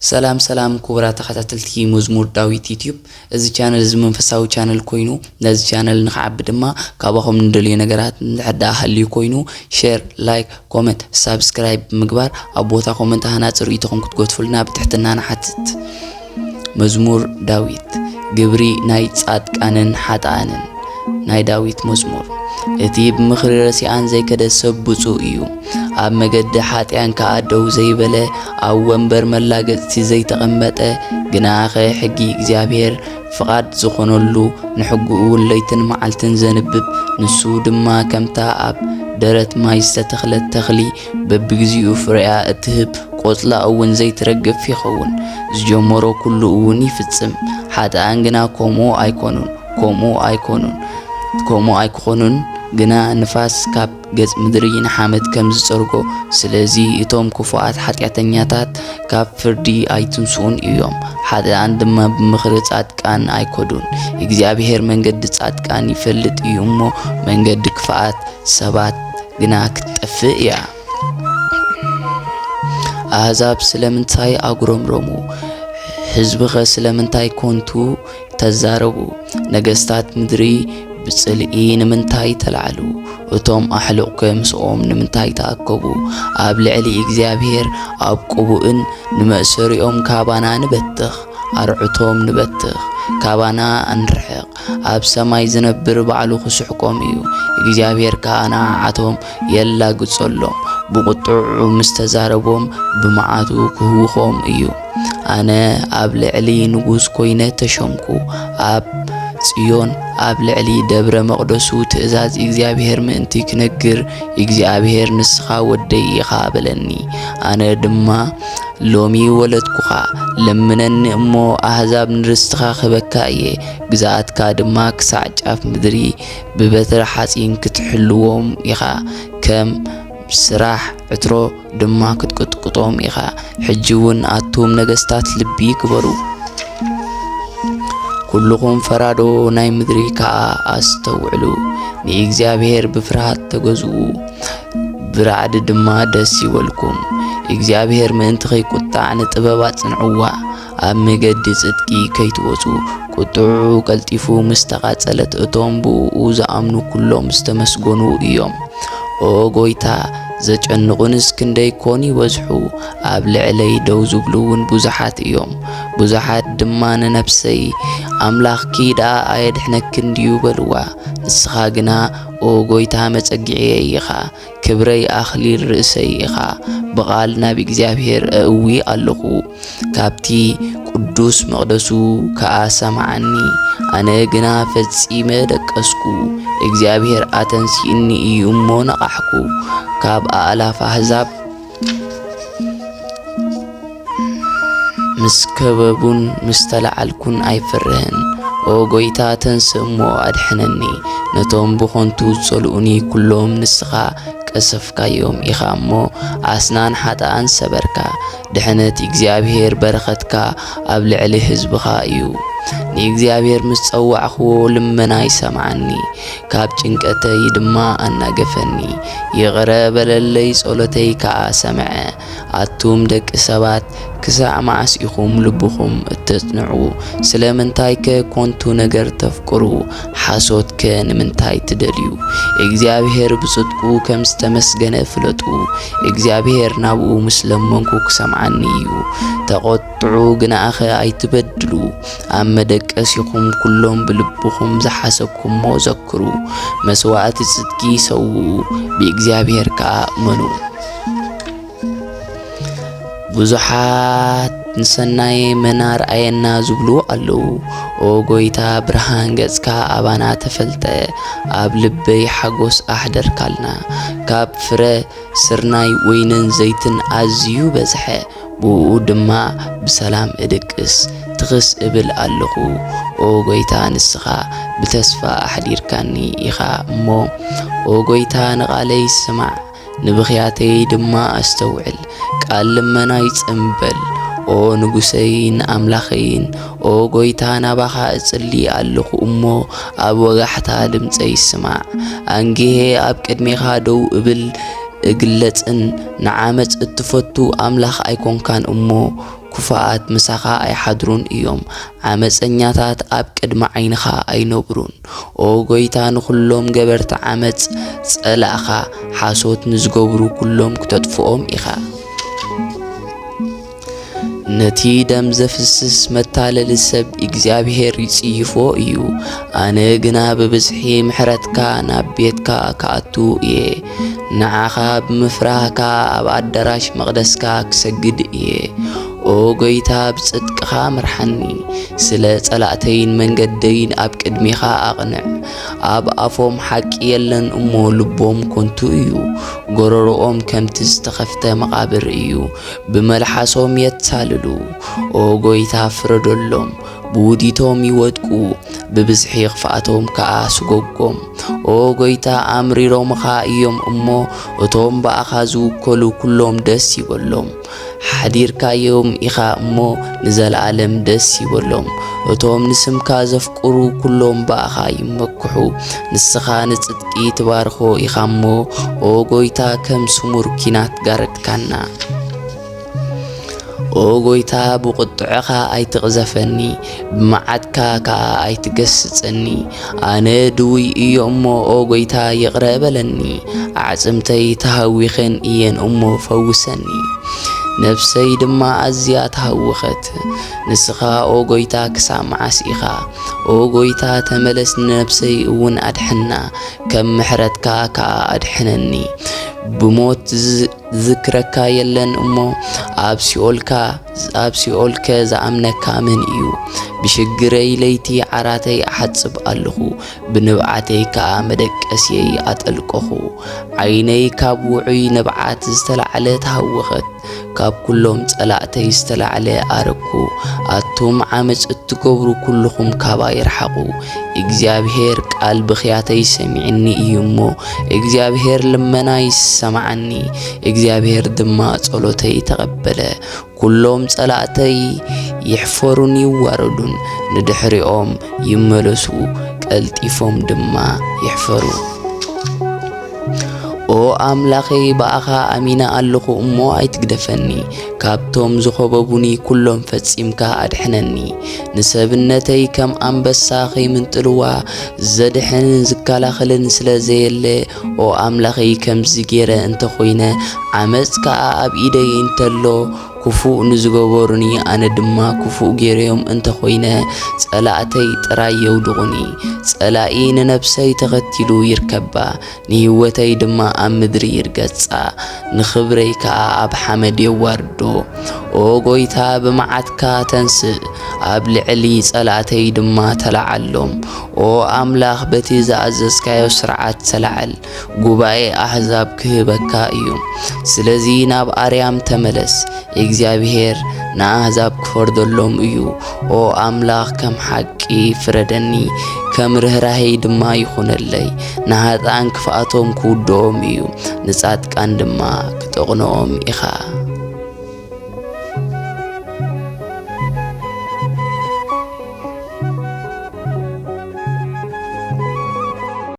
ሰላም ሰላም ኩብራ ተኸታተልቲ መዝሙር ዳዊት ዩቲዩብ እዚ ቻነል እዚ መንፈሳዊ ቻነል ኮይኑ ነዚ ቻነል ንኽዓቢ ድማ ካብኹም እንደልዩ ነገራት ንሕዳ ሃልዩ ኮይኑ ሼር ላይክ ኮሜንት ሳብስክራይብ ምግባር ኣብ ቦታ ኮሜንት ሃናጽር ኢትኹም ክትገትፉልና ብትሕትና ንሓትት መዝሙር ዳዊት ግብሪ ናይ ጻድቃንን ሓጣንን ናይ ዳዊት መዝሙር እቲ ብምኽሪ ረሲኣን ዘይከደሰብ ብፁዕ እዩ ኣብ መገዲ ሓጢያን ከኣደው ዘይበለ ኣብ ወንበር መላገጽቲ ዘይተቐመጠ ግናኸ ሕጊ እግዚአብሔር ፍቓድ ዝኾነሉ ንሕጉኡ ለይትን መዓልትን ዘንብብ ንሱ ድማ ከምታ ኣብ ደረት ማይ ዝተተኽለት ተኽሊ በብግዚኡ ፍሬያ እትህብ ቆጽላ እውን ዘይትረግፍ ይኸውን ዝጀመሮ ኩሉ እውን ይፍጽም ሓጢኣን ግና ከምኡ ኣይኮኑን ግና ንፋስ ካብ ገጽ ምድሪ ንሓመድ ከም ዝጸርጎ ስለዚ እቶም ክፉኣት ሓጢኣተኛታት ካብ ፍርዲ ኣይትንሱን እዮም ሓጢኣን ድማ ብምኽሪ ጻድቃን ኣይኮዱን እግዚአብሔር መንገዲ ጻድቃን ይፈልጥ እዩ እሞ መንገዲ ክፉኣት ሰባት ግና ክትጠፍእ እያ ኣሕዛብ ስለምንታይ ኣጉረምረሙ ሕዝብኸ ስለምንታይ ኮንቱ ተዛረቡ ነገስታት ምድሪ ብጽልኢ ንምንታይ ተላዕሉ እቶም ኣሕልቕ ከምስኦም ንምንታይ ተኣከቡ ኣብ ልዕሊ እግዚአብሔር ኣብ ቅቡእን ንመእሰሪኦም ካባና ንበትኽ ኣርዑቶም ንበትኽ ካባና እንርሕቕ ኣብ ሰማይ ዝነብር ባዕሉ ክስሕቆም እዩ እግዚአብሔር ካና ዓቶም የላግጸሎም ብቁጥዑ ምስተዛረቦም ብመዓቱ ክህውኾም እዩ ኣነ ኣብ ልዕሊ ንጉስ ኮይነ ተሾምኩ ኣብ ጽዮን ኣብ ልዕሊ ደብረ መቕደሱ ትእዛዝ እግዚአብሔር ምእንቲ ክነግር እግዚአብሔር ንስኻ ወደይ ኢኻ በለኒ ኣነ ድማ ሎሚ ወለድኩኻ ለምነኒ እሞ ኣሕዛብ ንርስትኻ ክበካ እየ ግዛኣትካ ድማ ክሳዕ ጫፍ ምድሪ ብበትሪ ሓጺን ክትሕልዎም ኢኻ ከም ስራሕ ዕትሮ ድማ ክትቅጥቅጦም ኢኻ ሕጂ እውን ኣቶም ነገስታት ልቢ ክበሩ ኩልኹም ፈራዶ ናይ ምድሪ ከዓ ኣስተውዕሉ ንእግዚአብሔር ብፍርሃት ተገዝኡ ብራዕዲ ድማ ደስ ይበልኩም እግዚአብሔር ምእንቲ ከይቁጣዕ ንጥበብ ኣጽንዕዋ ኣብ መገዲ ጽድቂ ከይትወጹ ቁጥዑ ቀልጢፉ ምስተቓጸለት እቶም ብኡ ዝኣምኑ ኩሎም ዝተመስገኑ እዮም ኦ ጎይታ ዘጨንቁንስ ክንደይ ኮን ይበዝሑ ኣብ ልዕለይ ደው ዝብሉውን ብዙሓት እዮም ብዙሓት ድማ ንነፍሰይ ኣምላኽ ኪዳ ኣየድሕነክን ድዩ በልዋ ንስኻ ግና ኦ ጎይታ መጸጊዐየ ኢኻ ክብረይ ኣኽሊል ርእሰይ ኢኻ ብቓል ናብ እግዚአብሔር እእዊ ኣለኹ ካብቲ ቅዱስ መቕደሱ ከዓ ሰማዓኒ ኣነ ግና ፈጺመ ደቀስኩ እግዚአብሔር ኣተንሲእኒ እዩ እሞ ነቓሕኩ ካብ ኣእላፍ ኣሕዛብ ምስ ከበቡን ምስ ተላዓልኩን ኣይፍርህን ኦ ጎይታ ተንስእ እሞ ኣድሕነኒ ነቶም ብኾንቱ ዝጸልኡኒ ኩሎም ንስኻ ቀሰፍካዮም ኢኻ እሞ ኣስናን ሓጣን ሰበርካ ድሕነት እግዚአብሔር በረኸትካ ኣብ ልዕሊ ሕዝብኻ እዩ ንእግዚአብሔር ምስ ጸዋዕኽዎ ልመናይ ሰማዓኒ ካብ ጭንቀተይ ድማ ኣናገፈኒ ይቕረ በለለይ ጸሎተይ ከዓ ሰምዐ ኣቱም ደቂ ሰባት ክሳዕ መዓስ ኢኹም ልብኹም እተጽንዑ ስለምንታይ ከኮንቱ ነገር ተፍቅሩ ሓሶትከ ንምንታይ ትደልዩ እግዚአብሔር ብጽድቁ ከም ዝተመስገነ ፍለጡ እግዚአብሔር ናብኡ ምስ ለመንኩ ክሰምዓኒ እዩ ተቆጥዑ ግናኸ ኣይትበድሉ ኣብ መደቀስ ኢኹም ኩሎም ብልብኹም ዝሓሰብኩሞ ዘክሩ መስዋዕቲ ጽድቂ ሰውኡ ብእግዚአብሔር ከዓ እመኑ ብዙሓት ንሰናይ መናር ኣየና ዝብሉ ኣለዉ ኦ ጎይታ ብርሃን ገጽካ ኣባና ተፈልጠ ኣብ ልበይ ሓጎስ ኣሕደርካልና ካብ ፍረ ስርናይ ወይንን ዘይትን ኣዝዩ በዝሐ ብኡ ድማ ብሰላም እድቅስ ትኽስ እብል ኣለኹ ኦ ጎይታ ንስኻ ብተስፋ ኣሕዲርካኒ ኢኻ እሞ ኦ ጎይታ ንቓለይ ስማዕ ንብኽያተይ ድማ ኣስተውዕል ቃል ልመናይ ጽምበል ኦ ንጉሰይ ንኣምላኸይን ኦ ጎይታ ናባኻ እጽሊ ኣለኹ እሞ ኣብ ወጋሕታ ድምፀይ ስማዕ ኣንጊሄ ኣብ ቅድሜኻ ደው እብል እግለጽን ንዓመጽ እትፈቱ ኣምላኽ ኣይኮንካን እሞ ኩፋኣት ምሳኻ ኣይሓድሩን እዮም ዓመፀኛታት ኣብ ቅድሚ ዓይንኻ ኣይነብሩን ኦ ጎይታ ንኹሎም ገበርቲ ዓመጽ ጸላእኻ ሓሶት ንዝገብሩ ኩሎም ክተጥፍኦም ኢኻ ነቲ ደም ዘፍስስ መታለሊ ሰብ እግዚአብሔር ይጽይፎ እዩ ኣነ ግና ብብዝሒ ምሕረትካ ናብ ቤትካ ከኣቱ እየ ንዓኻ ብምፍራህካ ኣብ ኣዳራሽ መቕደስካ ክሰግድ እየ ኦ ጎይታ ብጽድቅኻ ምርሐኒ ስለ ጸላእተይን መንገደይን ኣብ ቅድሚኻ ኣቕንዕ ኣብ ኣፎም ሓቂ የለን እሞ ልቦም ኮንቱ እዩ ጎረሮኦም ከምቲ ዝተኸፍተ መቓብር እዩ ብመልሓሶም የትሳልሉ ኦ ጎይታ ፍረዶሎም ብውዲቶም ይወድቁ ብብዝሒ ክፍኣቶም ከዓ ስጎጎም ኦ ጎይታ ኣምሪሮምኻ እዮም እሞ እቶም በኣኻ ዝውከሉ ኩሎም ደስ ይበሎም ሓዲርካዮም ኢኻ እሞ ንዘለዓለም ደስ ይበሎም እቶም ንስምካ ዘፍቅሩ ኩሎም በኣኻ ይመክሑ ንስኻ ንጽድቂ ትባርኾ ኢኻ እሞ ኦ ጎይታ ከም ስሙር ኪናት ጋረድካና ኦ ጎይታ ብቁጥዕኻ ኣይትቕዘፈኒ ብመዓትካ ከዓ ኣይትገስጸኒ ኣነ ድውይ እዮ እሞ ኦ ጎይታ ይቕረ በለኒ ኣዕጽምተይ ተሃዊኸን እየን እሞ ፈውሰኒ ነፍሰይ ድማ ኣዝያ ተሃወኸት ንስኻ ኦ ጎይታ ክሳብ መዓስ ኢኻ ኦ ጎይታ ተመለስ ነፍሰይ እውን ኣድሕና ከም ምሕረትካ ከዓ ኣድሕነኒ ብሞት ዝክረካ የለን እሞ ኣብ ሲኦልከ ዝኣምነካ ምን እዩ ብሽግረይ ለይቲ ዓራተይ ኣሓጽብ ኣለኹ ብንብዓተይ ከዓ መደቀስየይ ኣጠልቆኹ ዓይነይ ካብ ውዑይ ንብዓት ዝተላዕለ ተሃወኸት ካብ ኩሎም ጸላእተይ ዝተላዕለ ኣረኩ ኣቱም ዓመጽ እትገብሩ ኩልኹም ካባ ይርሓቁ እግዚአብሔር ቃል ብኽያተይ ሰሚዕኒ እዩ እሞ እግዚአብሔር ልመናይ ሰማዓኒ እግዚአብሔር ድማ ጸሎተይ ተቐበለ ኩሎም ጸላእተይ ይሕፈሩን ይዋረዱን ንድሕሪኦም ይመለሱ ቀልጢፎም ድማ ይሕፈሩ ኦ ኣምላኸይ በኣኻ ኣሚና ኣለኹ እሞ ኣይትግደፈኒ ካብቶም ዝኸበቡኒ ኩሎም ፈጺምካ ኣድሕነኒ ንሰብነተይ ከም ኣንበሳ ኸይምንጥልዋ ዘድሕንን ዝከላኸልን ስለ ዘየለ ኦ ኣምላኸይ ከምዚ ገይረ እንተኾይነ ዓመፅ ከዓ ኣብ ኢደይ እንተሎ ክፉእ ንዝገበሩኒ ኣነ ድማ ክፉእ ገይሮም እንተኾይነ ጸላእተይ ጥራይ የውድቑኒ ጸላኢ ንነፍሰይ ተኸቲሉ ይርከባ ንህይወተይ ድማ ኣብ ምድሪ ይርገጻ ንኽብረይ ከዓ ኣብ ሓመድ የዋርዶ ኦ ጎይታ ብመዓትካ ተንስእ ኣብ ልዕሊ ጸላእተይ ድማ ተላዓሎም ኦ ኣምላኽ በቲ ዝኣዘዝካዮ ስርዓት ተላዓል ጉባኤ ኣሕዛብ ክህበካ እዩ ስለዚ ናብ ኣርያም ተመለስ እግዚአብሔር ንኣሕዛብ ክፈርደሎም እዩ ኦ ኣምላኽ ከም ሓቂ ፍረደኒ ከም ርህራሄይ ድማ ይኹነለይ ንሃጣን ክፍኣቶም ክውድኦም እዩ ንጻድቃን ድማ ክጠቕንኦም ኢኻ